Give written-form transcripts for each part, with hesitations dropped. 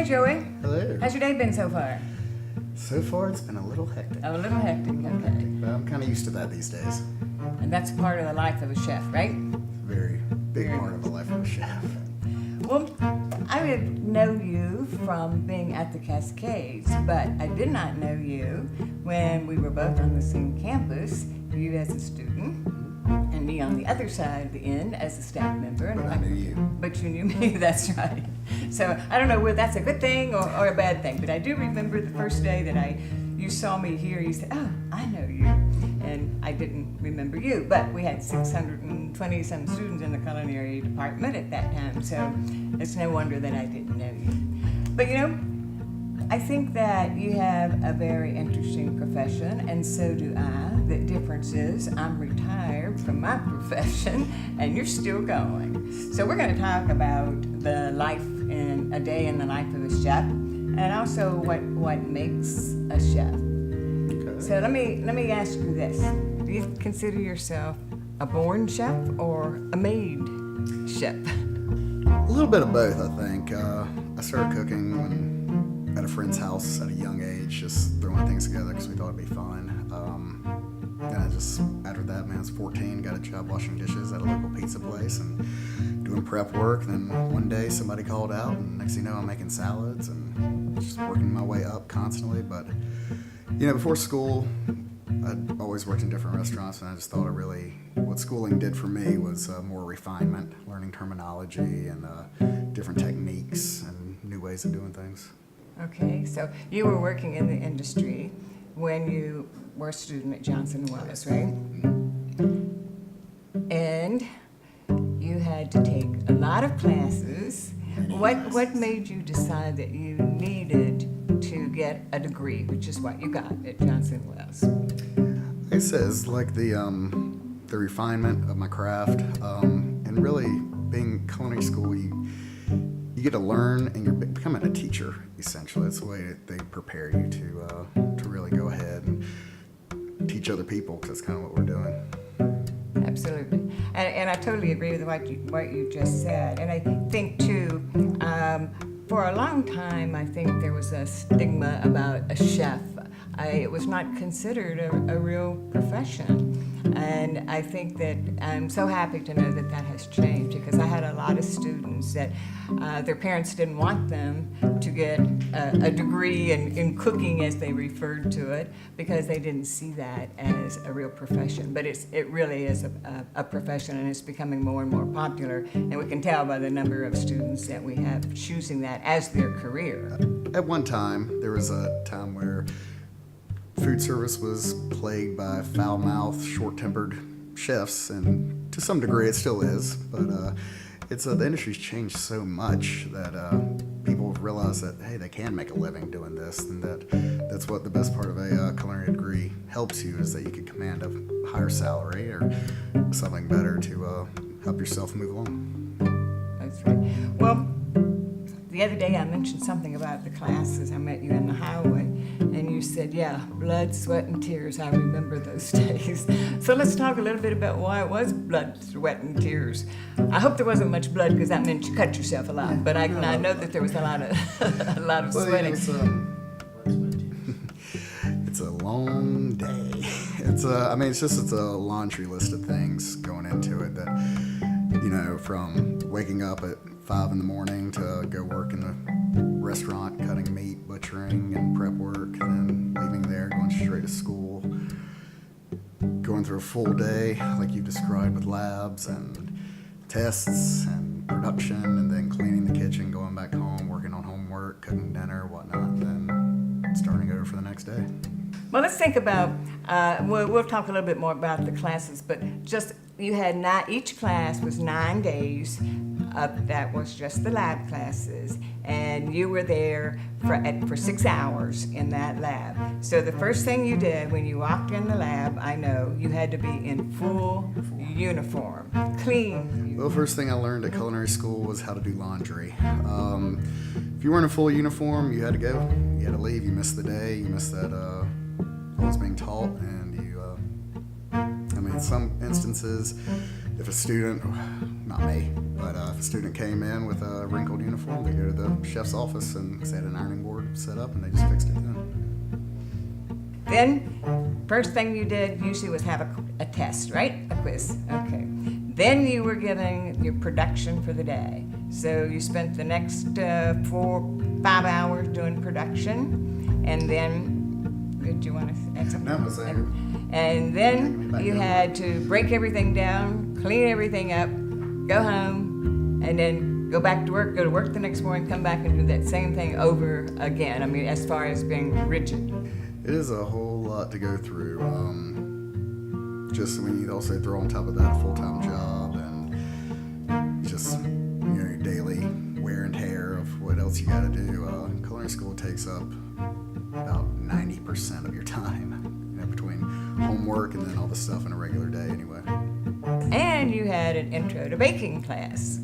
Hey, Joey. Hello. How's your day been so far? So far, it's been a little hectic. A little hectic, okay. But I'm kind of used to that these days. And that's part of the life of a chef, right? Very big part of the life of a chef. Well, I would know you from being at the Cascades, but I did not know you when we were both on the same campus, you as a student, and me on the other side of the end as a staff member. But I knew you. But you knew me, that's right. So I don't know whether that's a good thing or a bad thing, but I do remember the first day that you saw me here, you said, oh, I know you. And I didn't remember you, but we had 620-some students in the culinary department at that time, so it's no wonder that I didn't know you. But you know, I think that you have a very interesting profession, and so do I. The difference is I'm retired from my profession, and you're still going. So we're going to talk about the life in a day in the life of a chef, and also what makes a chef. Okay. So let me ask you this: do you consider yourself a born chef or a made chef? A little bit of both, I think. I started cooking at a friend's house at a young age, just throwing things together because we thought it'd be fun. Then after that, man, I was 14, got a job washing dishes at a local pizza place and doing prep work. Then one day somebody called out, and next thing you know, I'm making salads and just working my way up constantly. But, you know, before school, I'd always worked in different restaurants, and I just thought what schooling did for me was more refinement, learning terminology and different techniques and new ways of doing things. Okay, so you were working in the industry when you were a student at Johnson Welles, right? And you had to take a lot of classes. What made you decide that you needed to get a degree, which is what you got at Johnson Welles? It says like the refinement of my craft, and really being culinary school, you get to learn, and you're becoming a teacher essentially. That's the way that they prepare you to really go ahead and teach other people, because that's kind of what we're doing. Absolutely, and I totally agree with what you just said. And I think too, for a long time, I think there was a stigma about a chef. It was not considered a real profession. And I think that I'm so happy to know that that has changed, because I had a lot of students that their parents didn't want them to get a degree in cooking, as they referred to it, because they didn't see that as a real profession. But it really is a profession, and it's becoming more and more popular. And we can tell by the number of students that we have choosing that as their career. At one time, there was a time where food service was plagued by foul-mouthed, short-tempered chefs, and to some degree it still is. But the industry's changed so much that people have realized that, hey, they can make a living doing this, and that's what the best part of a culinary degree helps you, is that you can command a higher salary or something better to help yourself move along. That's right. Well, the other day I mentioned something about the classes. I met you in the highway, and you said, yeah, blood, sweat, and tears. I remember those days. So let's talk a little bit about why it was blood, sweat, and tears. I hope there wasn't much blood, because that meant you cut yourself a lot. But I know that there was a lot of sweating. It's a long day. It's a laundry list of things going into it that, you know, from waking up at 5 in the morning to go work in the restaurant, cutting meat, butchering, and prep work, and then leaving there, going straight to school, going through a full day, like you described, with labs and tests and production, and then cleaning the kitchen, going back home, working on homework, cooking dinner, whatnot, and then starting over for the next day. Well, let's think about, we'll talk a little bit more about the classes, but just, you had each class was 9 days. That was just the lab classes, and you were there for 6 hours in that lab. So the first thing you did when you walked in the lab, I know, you had to be in full uniform, clean. Well, the first thing I learned at culinary school was how to do laundry. If you weren't in full uniform, you had to go. You had to leave. You missed the day. You missed that what was being taught, and in some instances, if a student, not me, but if a student came in with a wrinkled uniform, they go to the chef's office and they had an ironing board set up and they just fixed it then. Then, first thing you did usually was have a test, right? A quiz. Okay. Then you were given your production for the day. So you spent the next 4-5 hours doing production, and then, did you want to add something? No, I was saying. And then you had to break everything down, clean everything up, go home, and then go back to work, go to work the next morning, come back and do that same thing over again. I mean, as far as being rigid. It is a whole lot to go through. Just when you also throw on top of that a full-time job and just your daily wear and tear of what else you got to do. Culinary school takes up about 90% of your time, between homework and then all the stuff in a regular day anyway. And you had an intro to baking class.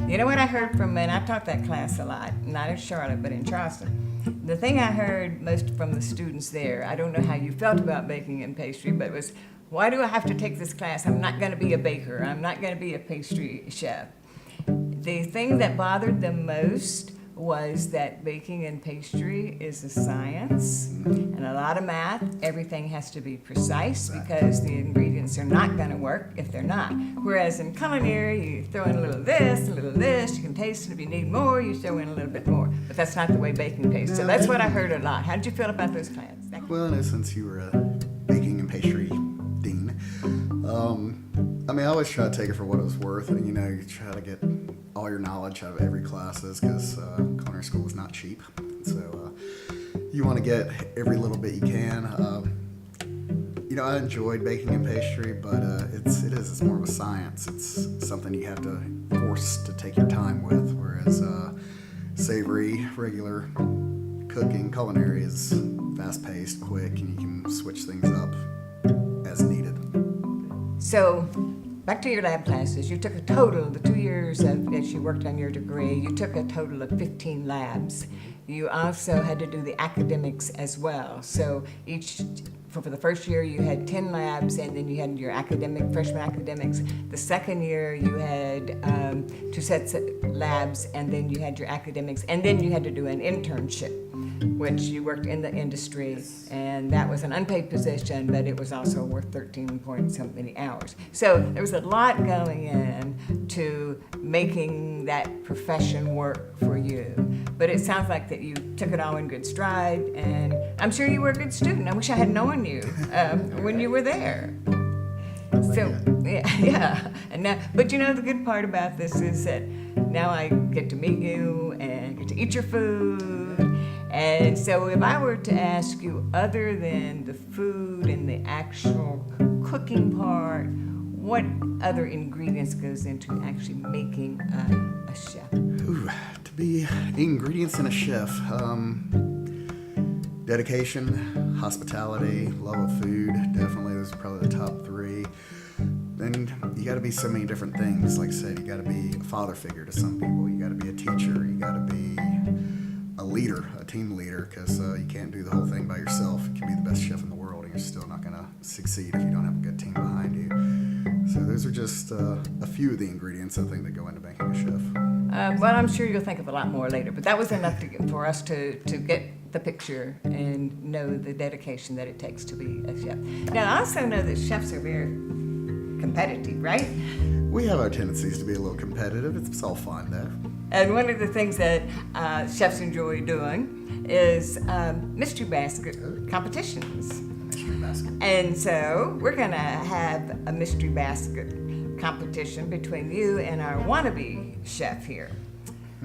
You know what I heard from, and I taught that class a lot, not in Charlotte, but in Charleston. The thing I heard most from the students there, I don't know how you felt about baking and pastry, but it was, why do I have to take this class? I'm not going to be a baker. I'm not going to be a pastry chef. The thing that bothered them most was that baking and pastry is a science and a lot of math. Everything has to be precise because the ingredients are not going to work if they're not. Whereas in culinary, you throw in a little of this, a little of this, you can taste it. If you need more, you throw in a little bit more. But that's not the way baking tastes. So that's what I heard a lot. How did you feel about those classes? Well, in essence, you were a baking and pastry dean. I always try to take it for what it was worth, and you try to get all your knowledge out of every classes because culinary school is not cheap. So you want to get every little bit you can. I enjoyed baking and pastry, but it's more of a science. It's something you have to force to take your time with, whereas savory, regular cooking, culinary is fast-paced, quick, and you can switch things up as needed. So, back to your lab classes. You took a total, the 2 years as you worked on your degree, you took a total of 15 labs. You also had to do the academics as well. So for the first year you had 10 labs, and then you had your freshman academics. The second year you had 2 sets of labs, and then you had your academics, and then you had to do an internship, which you worked in the industry, and that was an unpaid position, but it was also worth 13 point so many hours. So there was a lot going in to making that profession work for you. But it sounds like that you took it all in good stride, and I'm sure you were a good student. I wish I had known you when you were there. So, yeah. And now, but the good part about this is that now I get to meet you and get to eat your food. And so if I were to ask you, other than the food and the actual cooking part, what other ingredients goes into actually making a chef? Ooh, to be ingredients in a chef, dedication, hospitality, love of food, definitely those are probably the top 3. Then you got to be so many different things. Like I said, you got to be a father figure to some people. You got to be a teacher. You got to be a leader, a team leader, because you can't do the whole thing by yourself. You can be the best chef in the world, and you're still not going to succeed if you don't have a good team behind you. So those are just a few of the ingredients I think that go into making a chef. Well, I'm sure you'll think of a lot more later, but that was enough for us to get the picture and know the dedication that it takes to be a chef. Now, I also know that chefs are very competitive, right? We have our tendencies to be a little competitive. It's all fun, though. And one of the things that chefs enjoy doing is mystery basket competitions. Mystery basket. And so we're going to have a mystery basket competition between you and our wannabe chef here.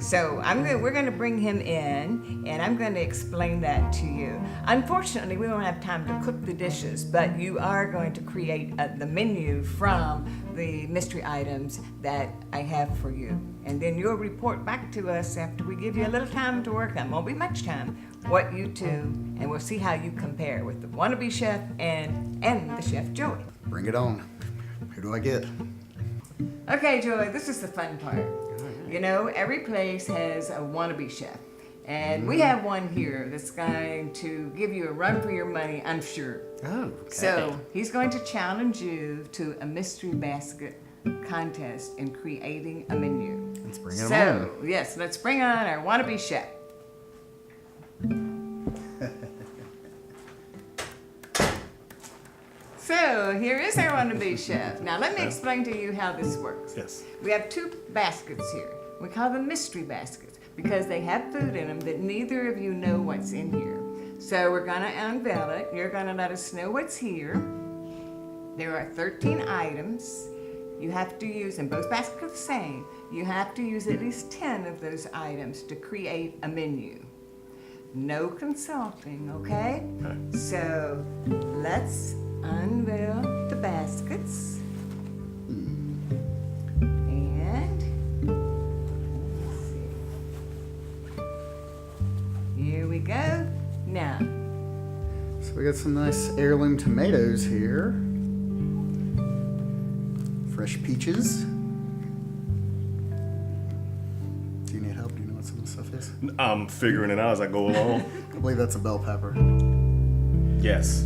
So we're going to bring him in, and I'm going to explain that to you. Unfortunately, we won't have time to cook the dishes, but you are going to create the menu from the mystery items that I have for you. And then you'll report back to us after we give you a little time to work on. Won't be much time. What you do, and we'll see how you compare with the wannabe chef and the chef Joey. Bring it on. Who do I get? Okay, Joey, this is the fun part. Every place has a wannabe chef. And we have one here that's going to give you a run for your money, I'm sure. Oh, okay. So he's going to challenge you to a mystery basket contest in creating a menu. Let's bring it So, yes, let's bring on our wannabe chef. So, here is our wannabe chef. Now, let me explain to you how this works. Yes. We have two baskets here. We call them mystery baskets because they have food in them that neither of you know what's in here. So, we're going to unveil it. You're going to let us know what's here. There are 13 items. You have to use, and both baskets are the same, you have to use at least 10 of those items to create a menu. No consulting, okay? Okay. So let's unveil the baskets. And let's see. Here we go. Now, So we got some nice heirloom tomatoes here. Fresh peaches. Do you need help? Do you know what some of the stuff is? I'm figuring it out as I go along. I believe that's a bell pepper. Yes.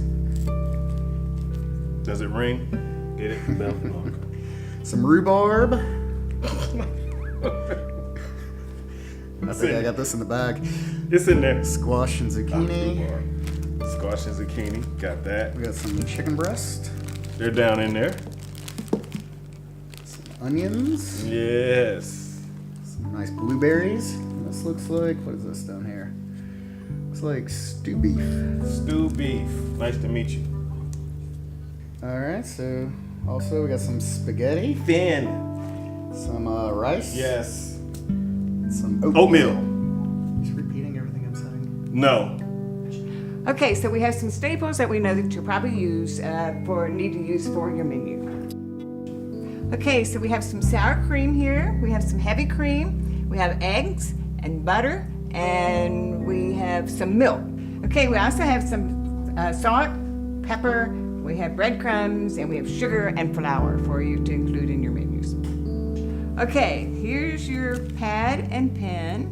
Does it ring? Get it? No. Okay. Some rhubarb. I think I in- got this in the bag. It's in there. Squash and zucchini. Squash and zucchini. Got that. We got some chicken breast. They're down in there. Some onions. Yes. Some nice blueberries. And this looks like, what is this down here? Looks like stew beef. Stew beef. Nice to meet you. Alright, so also we got some spaghetti, Thin. some rice, Yes. some Oatmeal. Just repeating everything I'm saying. No. okay, so we have some staples that we know that you'll probably use need to use for your menu. Okay, so we have some sour cream here. We have some heavy cream. We have eggs and butter, and we have some milk. Okay, we also have some salt, pepper. We have breadcrumbs, and we have sugar and flour for you to include in your menus. Okay, here's your pad and pen.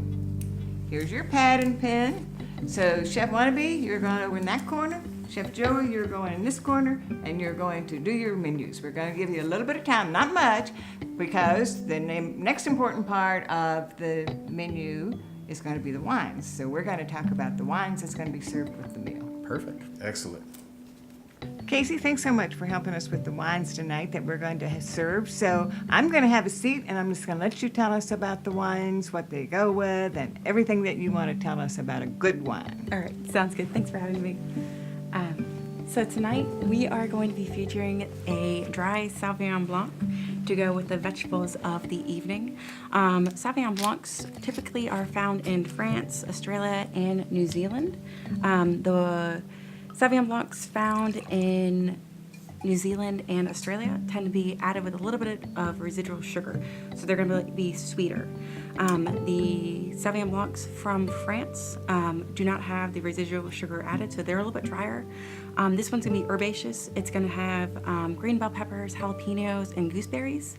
Here's your pad and pen. So Chef Wannabe, you're going over in that corner. Chef Joey, you're going in this corner, and you're going to do your menus. We're going to give you a little bit of time, not much, because the next important part of the menu is going to be the wines. So we're going to talk about the wines that's going to be served with the meal. Perfect. Excellent. Casey, thanks so much for helping us with the wines tonight that we're going to serve. So I'm going to have a seat, and I'm just going to let you tell us about the wines, what they go with, and everything that you want to tell us about a good wine. All right, sounds good. Thanks for having me. So tonight we are going to be featuring a dry Sauvignon Blanc to go with the vegetables of the evening. Sauvignon Blancs typically are found in France, Australia, and New Zealand. The Sauvignon Blancs found in New Zealand and Australia tend to be added with a little bit of residual sugar, so they're going to be sweeter. The Sauvignon Blancs from France do not have the residual sugar added, so they're a little bit drier. This one's going to be herbaceous. It's going to have green bell peppers, jalapenos, and gooseberries.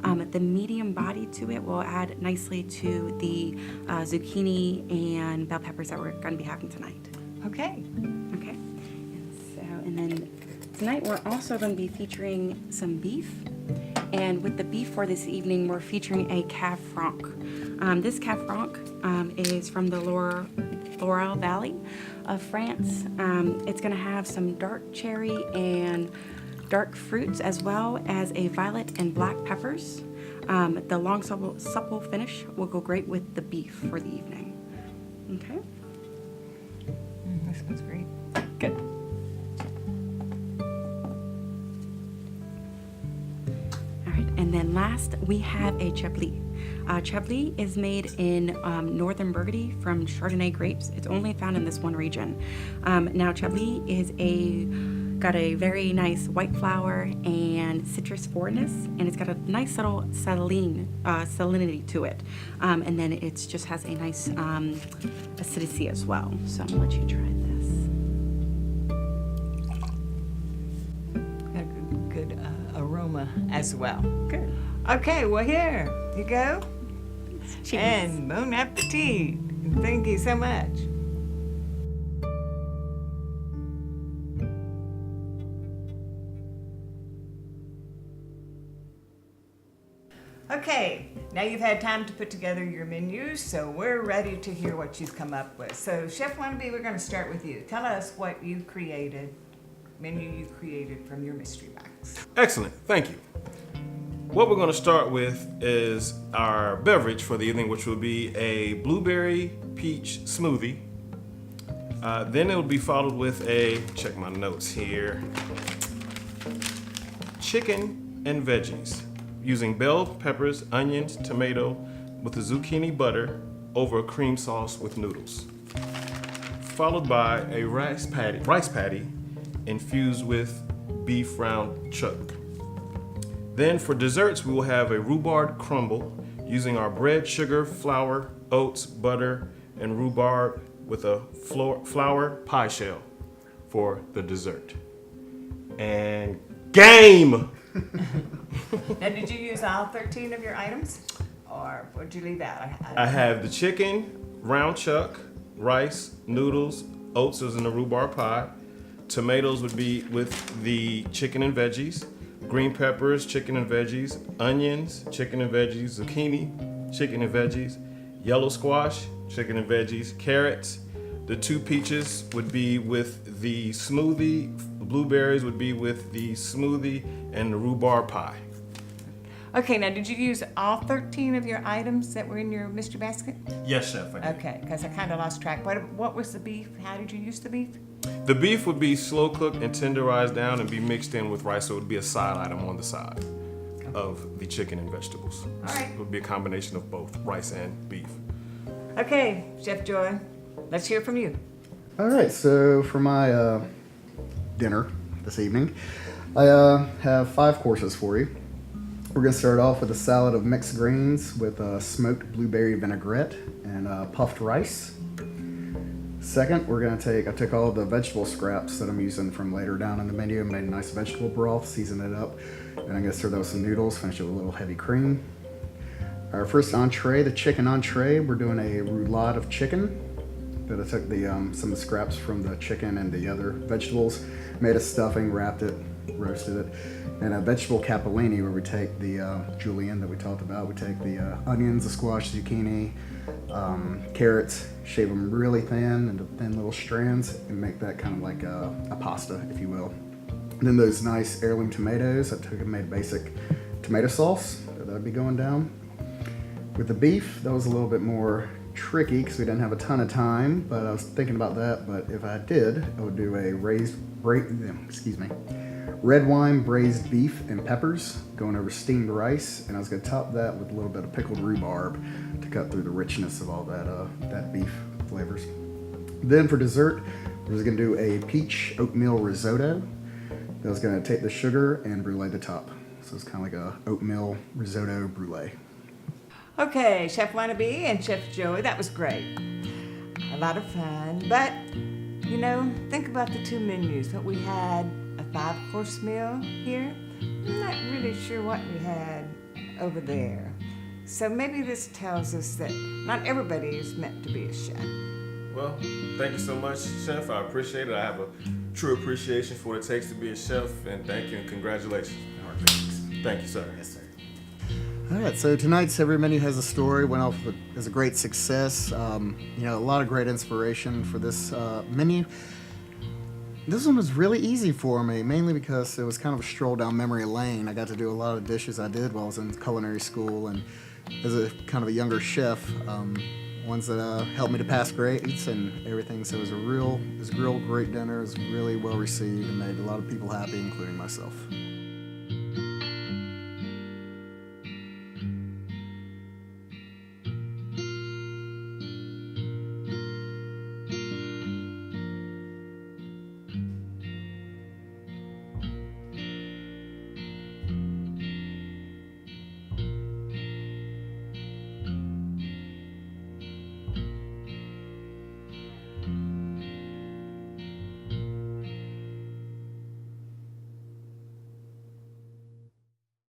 The medium body to it will add nicely to the zucchini and bell peppers that we're going to be having tonight. Okay. Okay. And then tonight we're also going to be featuring some beef. And with the beef for this evening, we're featuring a Cave Franc. This Cave Franc is from the Loire Valley of France. It's going to have some dark cherry and dark fruits, as well as a violet and black peppers. The long supple finish will go great with the beef for the evening. Okay. This one's great. Good. All right, and then last we have a Chablis. Chablis is made in northern Burgundy from Chardonnay grapes. It's only found in this one region. Now Chablis is got a very nice white flower and citrus forwardness, and it's got a nice little salinity to it. And then it just has a nice acidity as well. So I'm gonna let you try this. Got a good aroma as well. Good. Okay, well, here you go. Cheers. And bon appetit. Thank you so much. Okay, now you've had time to put together your menus, so we're ready to hear what you've come up with. So, Chef Wannabe, we're going to start with you. Tell us what you created, menu you created from your mystery box. Excellent, thank you. What we're going to start with is our beverage for the evening, which will be a blueberry peach smoothie. Then it will be followed with check my notes here, chicken and veggies, using bell peppers, onions, tomato, with a zucchini butter over a cream sauce with noodles. Followed by a rice patty infused with beef round chuck. Then for desserts, we will have a rhubarb crumble using our bread, sugar, flour, oats, butter, and rhubarb with a flour pie shell for the dessert. And game! Now, did you use all 13 of your items? Or would you leave out? I have the chicken, round chuck, rice, noodles, oats is in the rhubarb pie. Tomatoes would be with the chicken and veggies. Green peppers, chicken and veggies. Onions, chicken and veggies. Zucchini, chicken and veggies. Yellow squash, chicken and veggies. Carrots. The 2 peaches would be with the smoothie. The blueberries would be with the smoothie and the rhubarb pie. Okay, now did you use all 13 of your items that were in your mystery basket? Yes, Chef, I did. Okay, because I kind of lost track. What was the beef? How did you use the beef? The beef would be slow cooked and tenderized down and be mixed in with rice, so it would be a side item on the side of the chicken and vegetables. All right. It would be a combination of both rice and beef. Okay, Chef Joy, let's hear from you. All right, so for my dinner this evening, I have 5 courses for you. We're going to start off with a salad of mixed greens with smoked blueberry vinaigrette and puffed rice. Second, I took all the vegetable scraps that I'm using from later down in the menu and made a nice vegetable broth, seasoned it up, and I'm going to serve that with some noodles, finish it with a little heavy cream. Our first entree, the chicken entree, we're doing a roulade of chicken. That I took some of the scraps from the chicken and the other vegetables, made a stuffing, wrapped it, roasted it, and a vegetable capellini where we take the julienne that we talked about. We take the onions, the squash, zucchini, carrots, shave them really thin into thin little strands, and make that kind of like a pasta, if you will. And then those nice heirloom tomatoes, I took and made basic tomato sauce. That'd be going down. With the beef, that was a little bit more tricky because we didn't have a ton of time, but I was thinking about that. But if I did, I would do a red wine braised beef and peppers going over steamed rice, and I was going to top that with a little bit of pickled rhubarb to cut through the richness of all that beef flavors. Then for dessert, I was going to do a peach oatmeal risotto. I was going to take the sugar and brulee the top, so it's kind of like a oatmeal risotto brulee. Okay, Chef Wannabe and Chef Joey, that was great. A lot of fun, but, think about the 2 menus. But we had a 5-course meal here. I'm not really sure what we had over there. So maybe this tells us that not everybody is meant to be a chef. Well, thank you so much, Chef. I appreciate it. I have a true appreciation for what it takes to be a chef, and thank you and congratulations. Thank you, sir. Yes, sir. All right, so tonight's Every Menu Has a Story went off as a great success. A lot of great inspiration for this menu. This one was really easy for me, mainly because it was kind of a stroll down memory lane. I got to do a lot of dishes I did while I was in culinary school, and as a kind of a younger chef, ones that helped me to pass grades and everything. So it was a real great dinner. It was really well received and made a lot of people happy, including myself.